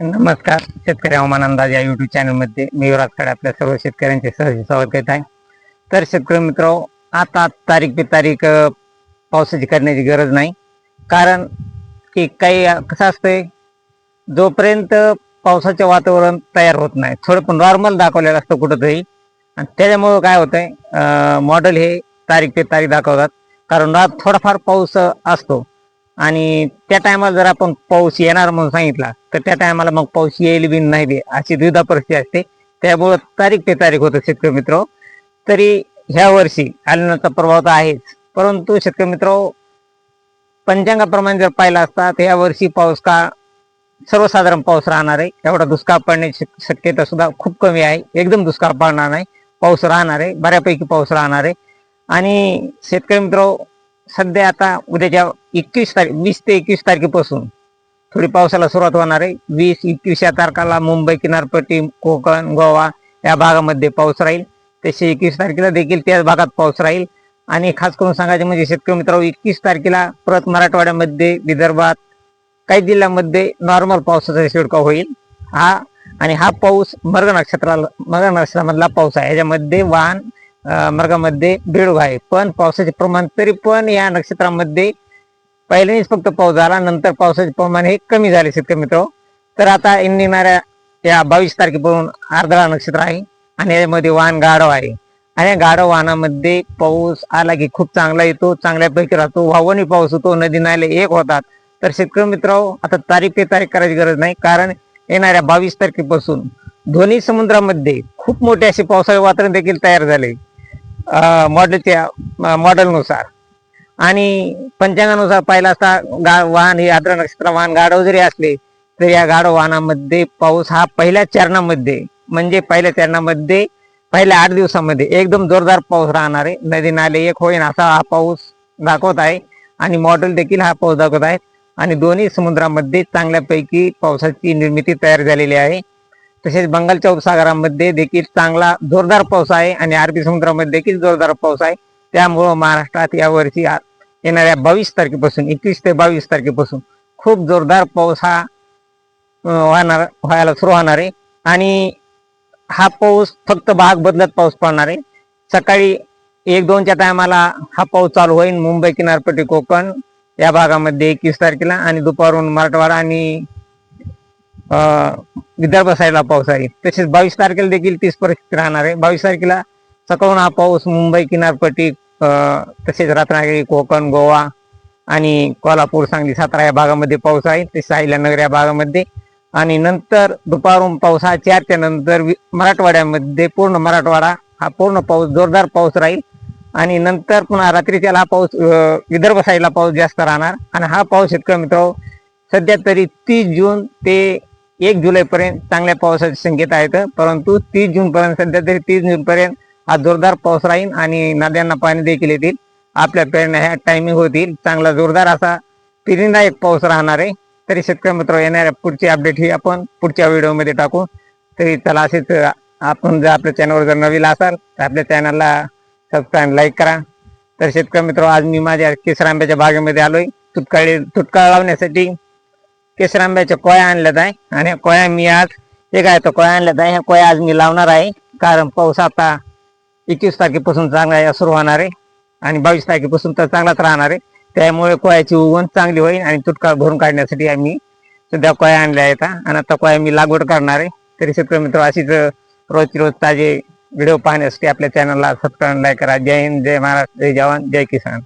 नमस्कार. शेतकरी हवामान अंदाज या युट्यूब चॅनलमध्ये मी युवराज खडे आपल्या सर्व शेतकऱ्यांचे सहर्ष स्वागत करीत आहे. तर शेतकरी मित्र, आता तारीख पे तारीख पावसाची करण्याची गरज नाही. कारण की काही कसं असतंय, जोपर्यंत पावसाचे वातावरण तयार होत नाही, थोडं पण नॉर्मल दाखवलेलं असतं कुठंतरी, आणि त्याच्यामुळं काय होतंय, मॉडेल हे तारीख पे तारीख दाखवतात. कारण रात थोडाफार पाऊस असतो आणि त्या टायमाला जर आपण पाऊस येणार म्हणून सांगितला तर त्या टायमाला मग पाऊस येईल बी नाही बी, अशी द्विधा परिस्थिती असते. त्यामुळं तारीख पे तारीख होतं शेतकरी मित्र. तरी ह्या वर्षी अलिनोचा प्रभाव तर आहेच, परंतु शेतकरी मित्र, पंचांगाप्रमाणे जर पाहिला असता तर या वर्षी पाऊस का सर्वसाधारण पाऊस राहणार आहे. एवढा दुष्काळ पडण्याची शक्यता सुद्धा खूप कमी आहे. एकदम दुष्काळ पडणार नाही, पाऊस राहणार आहे, बऱ्यापैकी पाऊस राहणार आहे. आणि शेतकरी मित्र, सध्या आता उद्याच्या 20 ते 21 तारखेपासून थोडी पावसाला सुरुवात होणार आहे. 20-21 या तारखेला मुंबई किनारपट्टी, कोकण, गोवा या भागामध्ये पाऊस राहील. तसे 21 तारखेला देखील त्याच भागात पाऊस राहील. आणि खास करून सांगायचे म्हणजे शेतकरी मित्र, 21 तारखेला परत मराठवाड्यामध्ये, विदर्भात काही जिल्ह्यांमध्ये नॉर्मल पावसाचा शिडकाव होईल. हा पाऊस मृग नक्षत्रामधला पाऊस आहे. याच्यामध्ये वाहन मृगामध्ये बेडूक आहे, पण पावसाचे प्रमाण तरी पण या नक्षत्रामध्ये पहिल्यानेच फक्त पाऊस झाला, नंतर पावसाचे प्रमाण हे कमी झाले शेतकरी मित्र. तर आता निघणाऱ्या या 22 तारखेपासून आर्द्रा नक्षत्र आहे आणि यामध्ये वाहन गाढव आहे. आणि या गाढव वाहनामध्ये पाऊस आला की खूप चांगला येतो, चांगल्यापैकी राहतो, वावणी पाऊस होतो, नदी नाले एक होतात. तर शेतकरी मित्र, आता तारीख पे तारीख करायची गरज नाही. कारण येणाऱ्या 22 तारखेपासून दोन्ही समुद्रामध्ये खूप मोठे असे पावसाळे वातावरण देखील तयार झाले मॉडेलनुसार. आणि पंचांगानुसार पाहिला असता वाहन हे आर्द्रा नक्षत्र वाहन गाढव जरी असले तर या गाढव वाहनामध्ये पाऊस हा पहिल्या चरणामध्ये पहिल्या 8 दिवसामध्ये एकदम जोरदार पाऊस राहणार आहे. नदी नाले एक होईन असा हा पाऊस दाखवत आहे आणि मॉडेल देखील हा पाऊस दाखवत आहे. आणि दोन्ही समुद्रामध्ये चांगल्यापैकी पावसाची निर्मिती तयार झालेली आहे. तसेच बंगालच्या उपसागरामध्ये देखील चांगला जोरदार पाऊस आहे आणि अरबी समुद्रामध्ये देखील जोरदार पाऊस आहे. त्यामुळं महाराष्ट्रात यावर्षी येणाऱ्या 22 तारखेपासून 21 ते 22 तारखेपासून खूप जोरदार पाऊस हा व्हायला सुरू होणार आहे. आणि हा पाऊस फक्त भाग बदलत पाऊस पडणार आहे. सकाळी 1-2च्या टायमाला हा पाऊस चालू होईल मुंबई किनारपट्टी, कोकण या भागामध्ये 21 तारखेला, आणि दुपारून मराठवाडा आणि विदर्भ साईडला पाऊस आहे. तसेच 22 तारखेला देखील तीच परिस्थिती राहणार आहे. 22 तारखेला सकाळून हा पाऊस मुंबई किनारपट्टी, तसेच रत्नागिरी, कोकण, गोवा आणि कोल्हापूर, सांगली, सातारा या भागामध्ये पाऊस आहे. तसेच अहिल्यानगर या भागामध्ये. आणि नंतर दुपारून पाऊस हा 4च्या नंतर मराठवाड्यामध्ये पूर्ण मराठवाडा हा पूर्ण पाऊस जोरदार पाऊस राहील. आणि नंतर पुन्हा रात्रीच्याला हा पाऊस विदर्भ साईडला पाऊस जास्त राहणार. आणि हा पाऊस शेतकरी मित्र, सध्या तरी 30 जून ते 1 जुलैपर्यंत चांगल्या पावसाची संकेत आहेत. परंतु 30 जूनपर्यंत, सध्या तरी 30 जूनपर्यंत हा जोरदार पाऊस राहील आणि नद्यांना पाणी देखील येतील. आपल्या पेरण्या ह्या टायमिंग होतील. चांगला जोरदार असा पेरणीलायक पाऊस राहणार आहे. तरी शेतकरी मित्र, येणाऱ्या पुढची अपडेट ही आपण पुढच्या व्हिडिओमध्ये टाकू. तरी चला, असेच आपण जर आपल्या चॅनलवर जर नवीन असाल तर आपल्या चॅनलला सबस्क्राईब, लाईक करा. तर शेतकरी मित्र, आज मी माझ्या केसर आंब्याच्या बागेमध्ये आलोय. तुटकाळ लावण्यासाठी केसर आंब्याच्या कोया आणल्यात आहे. आणि कोया मी आज कोया आणल्यात आहे. ह्या कोया आज मी लावणार आहे. कारण पाऊस आता 21 तारखेपासून चांगला सुरू होणार आहे आणि 22 तारखेपासून तर चांगलाच राहणार आहे. त्यामुळे कोयाची उगवण चांगली होईल आणि तुटकाळ भरून काढण्यासाठी आम्ही सध्या कोया आणल्या आहेत आणि आता कोया मी लागवड करणार आहे. तरी शेतकरी मित्र, अशीच रोज ताजे व्हिडिओ पाहण्यासाठी आपल्या चॅनलला सबस्क्राईब, लाईक करा. जय हिंद, जय महाराष्ट्र, जय जवान, जय किसान.